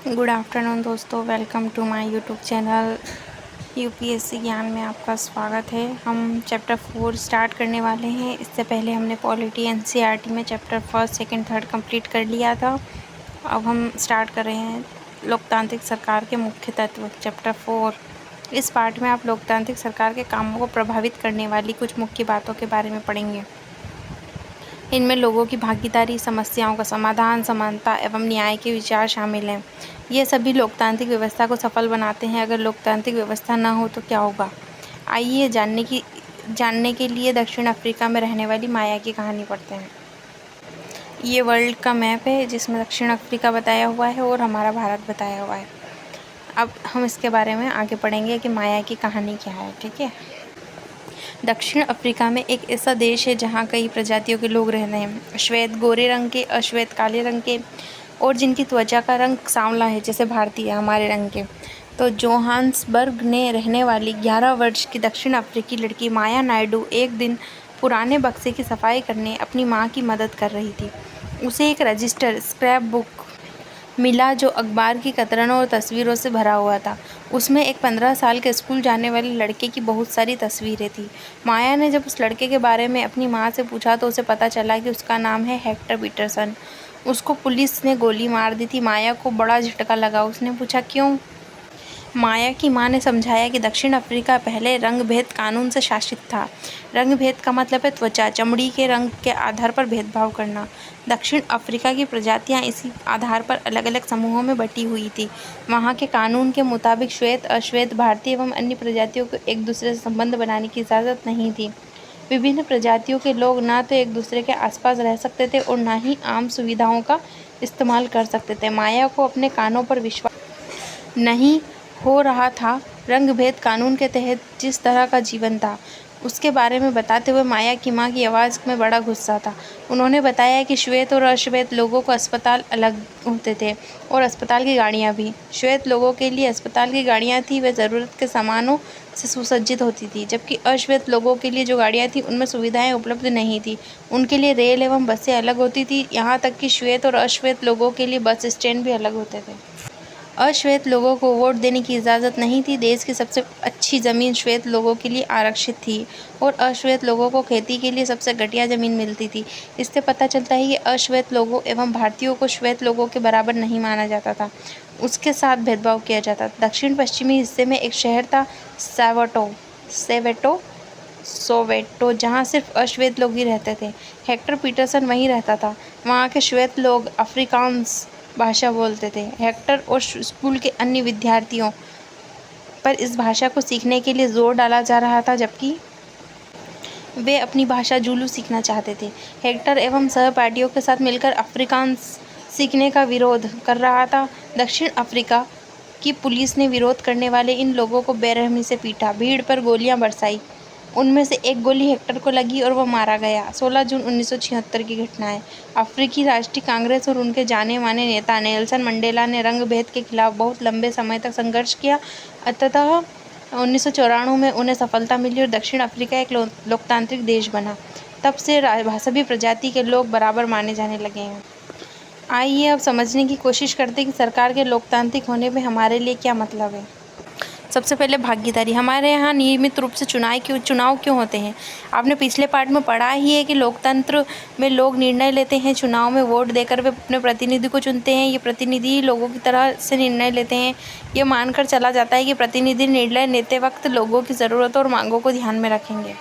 Good afternoon दोस्तों, welcome to my YouTube channel UPSC Gyan में आपका स्वागत है। हम चैप्टर 4 स्टार्ट करने वाले हैं। इससे पहले हमने पॉलिटी एनसीईआरटी में चैप्टर 1, 2, 3 कंप्लीट कर लिया था। अब हम स्टार्ट कर रहे हैं लोकतांत्रिक सरकार के मुख्य तत्व चैप्टर 4। इस पार्ट में आप लोकतांत्रिक सरकार के कामों को प्रभावित करने वाली कुछ मुख्य बातों के बारे में पढ़ेंगे। इनमें लोगों की भागीदारी, समस्याओं का समाधान, समानता एवं न्याय के विचार शामिल हैं। ये सभी लोकतांत्रिक व्यवस्था को सफल बनाते हैं। अगर लोकतांत्रिक व्यवस्था न हो तो क्या होगा? आइए जानने के लिए दक्षिण अफ्रीका में रहने वाली माया की कहानी पढ़ते हैं। ये वर्ल्ड का मैप है जिसमें दक्षिण अफ्रीका बताया हुआ है और हमारा भारत बताया हुआ है। अब हम इसके बारे में आगे पढ़ेंगे कि माया की कहानी क्या है। ठीक है। दक्षिण अफ्रीका में एक ऐसा देश है जहाँ कई प्रजातियों के लोग रहते हैं। श्वेत गोरे रंग के, अश्वेत काले रंग के और जिनकी त्वचा का रंग सांवला है, जैसे भारतीय हमारे रंग के। तो जोहान्सबर्ग में रहने वाली 11 वर्ष की दक्षिण अफ्रीकी लड़की माया नायडू एक दिन पुराने बक्से की सफाई करने अपनी माँ की मदद कर रही थी। उसे एक रजिस्टर स्क्रैप बुक मिला जो अखबार की कतरनों और तस्वीरों से भरा हुआ था। उसमें एक 15 साल के स्कूल जाने वाले लड़के की बहुत सारी तस्वीरें थी। माया ने जब उस लड़के के बारे में अपनी माँ से पूछा तो उसे पता चला कि उसका नाम है हेक्टर पीटरसन। उसको पुलिस ने गोली मार दी थी। माया को बड़ा झटका लगा। उसने पूछा, क्यों? माया की माँ ने समझाया कि दक्षिण अफ्रीका पहले रंग भेद कानून से शासित था। रंग भेद का मतलब है त्वचा, चमड़ी के रंग के आधार पर भेदभाव करना। दक्षिण अफ्रीका की प्रजातियां इसी आधार पर अलग अलग समूहों में बटी हुई थी। वहाँ के कानून के मुताबिक श्वेत, अश्वेत, भारतीय एवं अन्य प्रजातियों को एक दूसरे से संबंध बनाने की इजाज़त नहीं थी। विभिन्न प्रजातियों के लोग ना तो एक दूसरे के आसपास रह सकते थे और ना ही आम सुविधाओं का इस्तेमाल कर सकते थे। माया को अपने कानों पर विश्वास नहीं हो रहा था। रंग भेद कानून के तहत जिस तरह का जीवन था उसके बारे में बताते हुए माया की माँ की आवाज़ में बड़ा गुस्सा था। उन्होंने बताया कि श्वेत और अश्वेत लोगों को अस्पताल अलग होते थे और अस्पताल की गाड़ियाँ भी। श्वेत लोगों के लिए अस्पताल की गाड़ियाँ थी वे ज़रूरत के सामानों से सुसज्जित होती थी, जबकि अश्वेत लोगों के लिए जो गाड़ियाँ थीं उनमें सुविधाएं उपलब्ध नहीं थी। उनके लिए रेल एवं बसें अलग होती थी। यहाँ तक कि श्वेत और अश्वेत लोगों के लिए बस स्टैंड भी अलग होते थे। अश्वेत लोगों को वोट देने की इजाज़त नहीं थी। देश की सबसे अच्छी ज़मीन श्वेत लोगों के लिए आरक्षित थी और अश्वेत लोगों को खेती के लिए सबसे घटिया ज़मीन मिलती थी। इससे पता चलता है कि अश्वेत लोगों एवं भारतीयों को श्वेत लोगों के बराबर नहीं माना जाता था, उसके साथ भेदभाव किया जाता था। दक्षिण पश्चिमी हिस्से में एक शहर था सोवेटो, जहाँ सिर्फ अश्वेत लोग ही रहते थे। हेक्टर पीटरसन वहीं रहता था। वहाँ के श्वेत लोग अफ्रीकांस भाषा बोलते थे। हेक्टर और स्कूल के अन्य विद्यार्थियों पर इस भाषा को सीखने के लिए जोर डाला जा रहा था, जबकि वे अपनी भाषा जूलू सीखना चाहते थे। हेक्टर एवं सहपाठियों के साथ मिलकर अफ्रीकांस सीखने का विरोध कर रहा था। दक्षिण अफ्रीका की पुलिस ने विरोध करने वाले इन लोगों को बेरहमी से पीटा, भीड़ पर गोलियां बरसाई। उनमें से एक गोली हेक्टर को लगी और वह मारा गया। 16 जून 1976 की घटना है। अफ्रीकी राष्ट्रीय कांग्रेस और उनके जाने माने नेता नेल्सन मंडेला ने रंग भेद के खिलाफ बहुत लंबे समय तक संघर्ष किया। अंततः 1994 में उन्हें सफलता मिली और दक्षिण अफ्रीका एक लोकतांत्रिक देश बना। तब से सभी प्रजाति के लोग बराबर माने जाने लगे हैं। आइए अब समझने की कोशिश करते हैं कि सरकार के लोकतांत्रिक होने में हमारे लिए क्या मतलब है। सबसे पहले भागीदारी। हमारे यहाँ नियमित रूप से चुनाव क्यों होते हैं? आपने पिछले पार्ट में पढ़ा ही है कि लोकतंत्र में लोग निर्णय लेते हैं। चुनाव में वोट देकर वे अपने प्रतिनिधि को चुनते हैं। ये प्रतिनिधि लोगों की तरह से निर्णय लेते हैं। ये मानकर चला जाता है कि प्रतिनिधि निर्णय लेते वक्त लोगों की ज़रूरतों और मांगों को ध्यान में रखेंगे।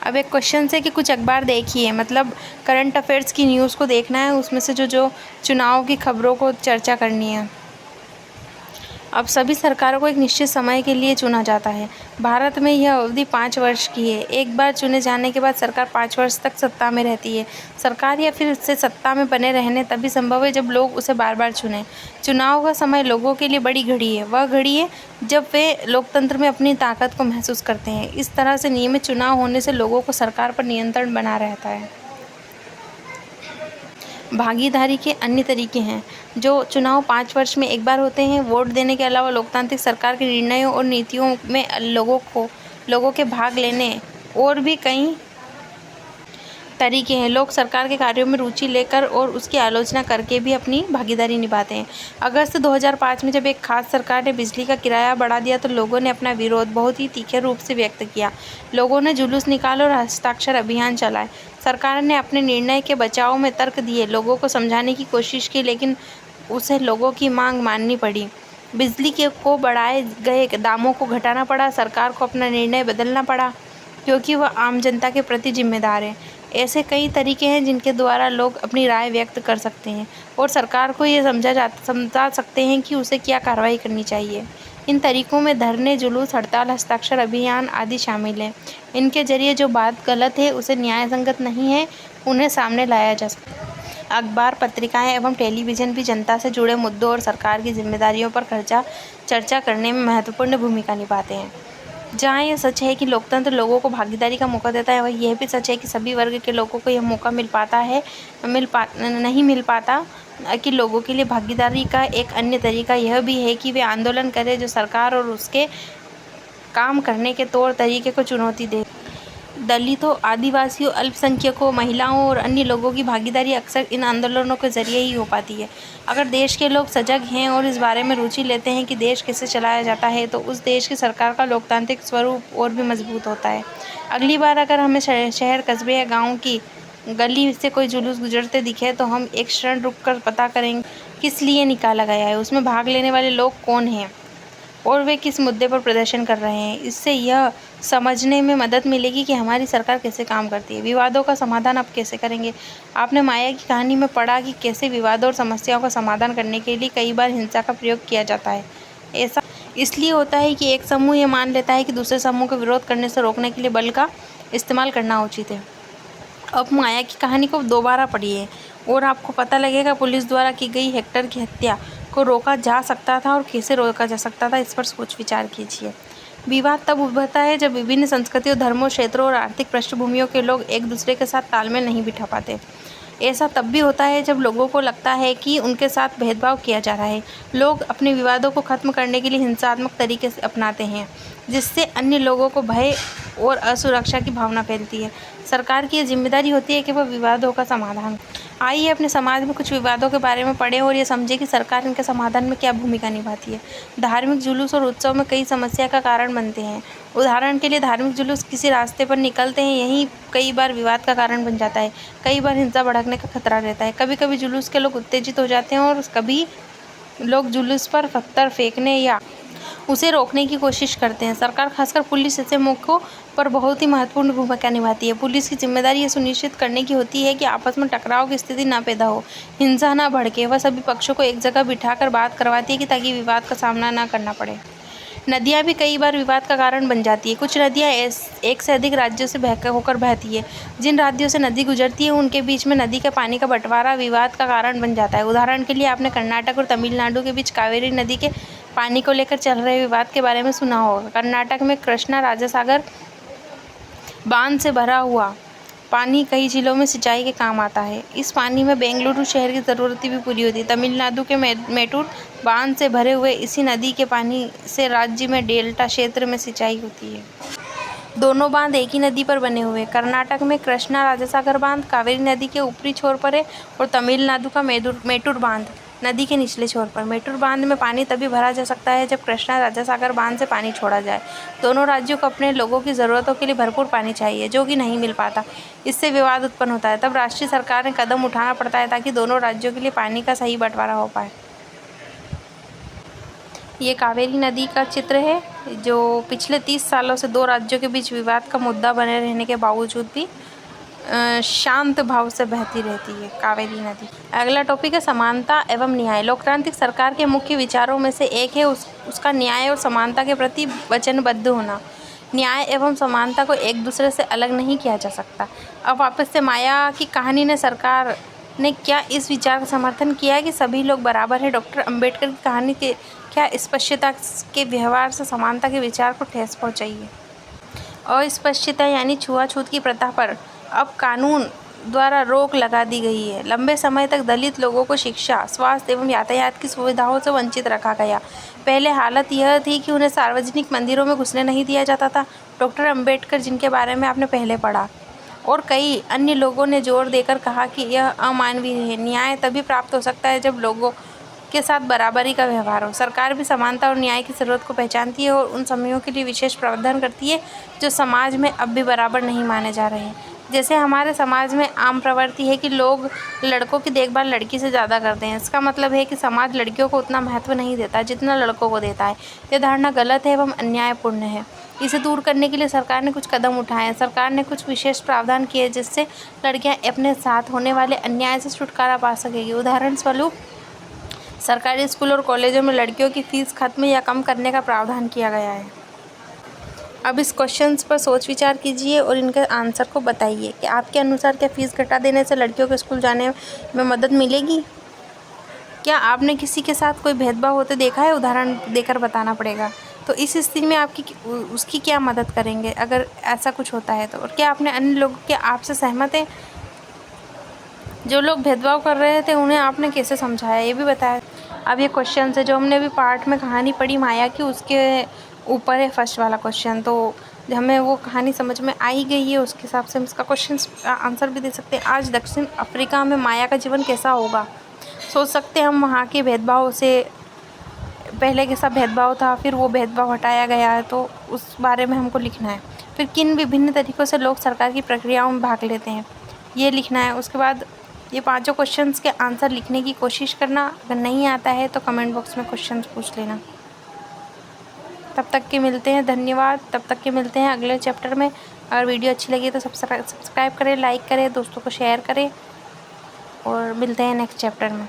अब एक क्वेश्चन है कि कुछ अखबार देखिए, मतलब करंट अफेयर्स की न्यूज़ को देखना है, उसमें से जो चुनाव की खबरों को चर्चा करनी है। अब सभी सरकारों को एक निश्चित समय के लिए चुना जाता है। भारत में यह अवधि 5 वर्ष की है। एक बार चुने जाने के बाद सरकार 5 वर्ष तक सत्ता में रहती है। सरकार या फिर उससे सत्ता में बने रहने तभी संभव है जब लोग उसे बार बार चुनें। चुनाव का समय लोगों के लिए बड़ी घड़ी है। वह घड़ी है जब वे लोकतंत्र में अपनी ताकत को महसूस करते हैं। इस तरह से नियमित चुनाव होने से लोगों को सरकार पर नियंत्रण बना रहता है। भागीदारी के अन्य तरीके हैं। जो चुनाव 5 वर्ष में एक बार होते हैं। वोट देने के अलावा लोकतांत्रिक सरकार के निर्णयों और नीतियों में लोगों के भाग लेने और भी कई तरीके हैं। लोग सरकार के कार्यों में रुचि लेकर और उसकी आलोचना करके भी अपनी भागीदारी निभाते हैं। अगस्त 2005 में जब एक खास सरकार ने बिजली का किराया बढ़ा दिया तो लोगों ने अपना विरोध बहुत ही तीखे रूप से व्यक्त किया। लोगों ने जुलूस निकाले और हस्ताक्षर अभियान चलाए। सरकार ने अपने निर्णय के बचाव में तर्क दिए, लोगों को समझाने की कोशिश की, लेकिन उसे लोगों की मांग माननी पड़ी। बिजली को बढ़ाए गए दामों को घटाना पड़ा। सरकार को अपना निर्णय बदलना पड़ा क्योंकि वह आम जनता के प्रति जिम्मेदार है। ऐसे कई तरीके हैं जिनके द्वारा लोग अपनी राय व्यक्त कर सकते हैं और सरकार को ये समझा सकते हैं कि उसे क्या कार्रवाई करनी चाहिए। इन तरीकों में धरने, जुलूस, हड़ताल, हस्ताक्षर अभियान आदि शामिल हैं। इनके जरिए जो बात गलत है, उसे न्यायसंगत नहीं है, उन्हें सामने लाया जा सकता है। अखबार, पत्रिकाएं एवं टेलीविज़न भी जनता से जुड़े मुद्दों और सरकार की जिम्मेदारियों पर चर्चा करने में महत्वपूर्ण भूमिका निभाते हैं। जहाँ यह सच है कि लोकतंत्र लोगों को भागीदारी का मौका देता है, वही यह भी सच है कि सभी वर्ग के लोगों को यह मौका नहीं मिल पाता कि लोगों के लिए भागीदारी का एक अन्य तरीका यह भी है कि वे आंदोलन करें जो सरकार और उसके काम करने के तौर तरीके को चुनौती दे। दलितों, आदिवासियों, अल्पसंख्यकों, महिलाओं और अन्य लोगों की भागीदारी अक्सर इन आंदोलनों के जरिए ही हो पाती है। अगर देश के लोग सजग हैं और इस बारे में रुचि लेते हैं कि देश कैसे चलाया जाता है, तो उस देश की सरकार का लोकतांत्रिक स्वरूप और भी मजबूत होता है। अगली बार अगर हमें शहर, कस्बे या गाँव की गली से कोई जुलूस गुजरते दिखे तो हम एक क्षण रुककर पता करेंगे किस लिए निकाला गया है, उसमें भाग लेने वाले लोग कौन हैं और वे किस मुद्दे पर प्रदर्शन कर रहे हैं। इससे यह समझने में मदद मिलेगी कि हमारी सरकार कैसे काम करती है। विवादों का समाधान आप कैसे करेंगे? आपने माया की कहानी में पढ़ा कि कैसे विवादों और समस्याओं का समाधान करने के लिए कई बार हिंसा का प्रयोग किया जाता है। ऐसा इसलिए होता है कि एक समूह ये मान लेता है कि दूसरे समूह को विरोध करने से रोकने के लिए बल का इस्तेमाल करना उचित है। अब माया की कहानी को दोबारा पढ़िए और आपको पता लगेगा पुलिस द्वारा की गई हेक्टर की हत्या को रोका जा सकता था और कैसे रोका जा सकता था। इस पर सोच विचार कीजिए। विवाद तब उभरता है जब विभिन्न संस्कृतियों, धर्मों, क्षेत्रों और आर्थिक पृष्ठभूमियों के लोग एक दूसरे के साथ तालमेल नहीं बिठा पाते। ऐसा तब भी होता है जब लोगों को लगता है कि उनके साथ भेदभाव किया जा रहा है। लोग अपने विवादों को खत्म करने के लिए हिंसात्मक तरीके से अपनाते हैं, जिससे अन्य लोगों को भय और असुरक्षा की भावना फैलती है। सरकार की यह जिम्मेदारी होती है कि वह विवादों का समाधान। आइए अपने समाज में कुछ विवादों के बारे में पढ़ें और ये समझें कि सरकार इनके समाधान में क्या भूमिका निभाती है। धार्मिक जुलूस और उत्सव में कई समस्या का कारण बनते हैं। उदाहरण के लिए धार्मिक जुलूस किसी रास्ते पर निकलते हैं, यही कई बार विवाद का कारण बन जाता है। कई बार हिंसा भड़कने का खतरा रहता है। कभी कभी जुलूस के लोग उत्तेजित हो जाते हैं और कभी लोग जुलूस पर पत्थर फेंकने या उसे रोकने की कोशिश करते हैं। सरकार, खासकर पुलिस, ऐसे मौक़ों पर बहुत ही महत्वपूर्ण भूमिका निभाती है। पुलिस की जिम्मेदारी ये सुनिश्चित करने की होती है कि आपस में टकराव की स्थिति ना पैदा हो, हिंसा ना भड़के। वह सभी पक्षों को एक जगह बिठाकर बात करवाती है कि ताकि विवाद का सामना ना करना पड़े। नदियाँ भी कई बार विवाद का कारण बन जाती है। कुछ नदियाँ एक से अधिक राज्यों से होकर बहती है। जिन राज्यों से नदी गुजरती है उनके बीच में नदी के पानी का बंटवारा विवाद का कारण बन जाता है। उदाहरण के लिए आपने कर्नाटक और तमिलनाडु के बीच कावेरी नदी के पानी को लेकर चल रहे विवाद के बारे में सुना होगा। कर्नाटक में कृष्णा राजा सागर बांध से भरा हुआ पानी कई जिलों में सिंचाई के काम आता है। इस पानी में बेंगलुरु शहर की ज़रूरतें भी पूरी होती है। तमिलनाडु के मेटूर बांध से भरे हुए इसी नदी के पानी से राज्य में डेल्टा क्षेत्र में सिंचाई होती है। दोनों बांध एक ही नदी पर बने हुए हैं। कर्नाटक में कृष्णा राजा सागर बांध कावेरी नदी के ऊपरी छोर पर है और तमिलनाडु का मेटूर बांध नदी के निचले छोर पर। मेटूर बांध में पानी तभी भरा जा सकता है जब कृष्णा राजा सागर बांध से पानी छोड़ा जाए। दोनों राज्यों को अपने लोगों की ज़रूरतों के लिए भरपूर पानी चाहिए, जो कि नहीं मिल पाता। इससे विवाद उत्पन्न होता है। तब राष्ट्रीय सरकार ने कदम उठाना पड़ता है ताकि दोनों राज्यों के लिए पानी का सही बंटवारा हो पाए। ये कावेरी नदी का चित्र है, जो पिछले 30 सालों से दो राज्यों के बीच विवाद का मुद्दा बने रहने के बावजूद भी शांत भाव से बहती रहती है कावेरी नदी। अगला टॉपिक है समानता एवं न्याय। लोकतांत्रिक सरकार के मुख्य विचारों में से एक है उसका न्याय और समानता के प्रति वचनबद्ध होना। न्याय एवं समानता को एक दूसरे से अलग नहीं किया जा सकता। अब वापस से माया की कहानी ने सरकार ने क्या इस विचार का समर्थन किया है कि सभी लोग बराबर हैं? डॉक्टर अम्बेडकर की कहानी के क्या स्पष्टता के व्यवहार से समानता के विचार को ठेस पहुँचाई है? अस्पृश्यता यानी छुआछूत की प्रथा पर अब कानून द्वारा रोक लगा दी गई है। लंबे समय तक दलित लोगों को शिक्षा, स्वास्थ्य एवं यातायात की सुविधाओं से वंचित रखा गया। पहले हालत यह थी कि उन्हें सार्वजनिक मंदिरों में घुसने नहीं दिया जाता था। डॉक्टर अम्बेडकर, जिनके बारे में आपने पहले पढ़ा, और कई अन्य लोगों ने जोर देकर कहा कि यह अमानवीय है। न्याय तभी प्राप्त हो सकता है जब लोगों के साथ बराबरी का व्यवहार हो। सरकार भी समानता और न्याय की ज़रूरत को पहचानती है और उन समयों के लिए विशेष प्रावधान करती है जो समाज में अब भी बराबर नहीं माने जा रहे हैं। जैसे हमारे समाज में आम प्रवृत्ति है कि लोग लड़कों की देखभाल लड़की से ज़्यादा करते हैं। इसका मतलब है कि समाज लड़कियों को उतना महत्व नहीं देता जितना लड़कों को देता है। यह धारणा गलत है एवं अन्यायपूर्ण है। इसे दूर करने के लिए सरकार ने कुछ कदम उठाए हैं। सरकार ने कुछ विशेष प्रावधान किए जिससे लड़कियां अपने साथ होने वाले अन्याय से छुटकारा पा सकेगी। उदाहरण स्वरूप सरकारी स्कूल और कॉलेजों में लड़कियों की फीस खत्म या कम करने का प्रावधान किया गया है। अब इस क्वेश्चंस पर सोच विचार कीजिए और इनके आंसर को बताइए कि आपके अनुसार क्या फ़ीस घटा देने से लड़कियों को स्कूल जाने में मदद मिलेगी? क्या आपने किसी के साथ कोई भेदभाव होते देखा है? उदाहरण देकर बताना पड़ेगा। तो इस स्थिति में आपकी उसकी क्या मदद करेंगे अगर ऐसा कुछ होता है तो? और क्या आपने अन्य लोगों के आपसे सहमत हैं? जो लोग भेदभाव कर रहे थे उन्हें आपने कैसे समझाया ये भी बताया। अब ये क्वेश्चन है जो हमने अभी पार्ट में कहानी पढ़ी माया की, उसके ऊपर है फर्स्ट वाला क्वेश्चन। तो हमें वो कहानी समझ में आ ही गई है, उसके हिसाब से हम इसका क्वेश्चन आंसर भी दे सकते हैं। आज दक्षिण अफ्रीका में माया का जीवन कैसा होगा? सोच सकते हैं हम वहाँ के भेदभाव से, पहले कैसा भेदभाव था, फिर वो भेदभाव हटाया गया है, तो उस बारे में हमको लिखना है। फिर किन विभिन्न तरीक़ों से लोग सरकार की प्रक्रियाओं में भाग लेते हैं ये लिखना है। उसके बाद ये पांचों क्वेश्चंस के आंसर लिखने की कोशिश करना। अगर नहीं आता है तो कमेंट बॉक्स में क्वेश्चंस पूछ लेना। तब तक के मिलते हैं, धन्यवाद। तब तक के मिलते हैं अगले चैप्टर में। अगर वीडियो अच्छी लगी तो सब्सक्राइब करें, लाइक करें, दोस्तों को शेयर करें और मिलते हैं नेक्स्ट चैप्टर में।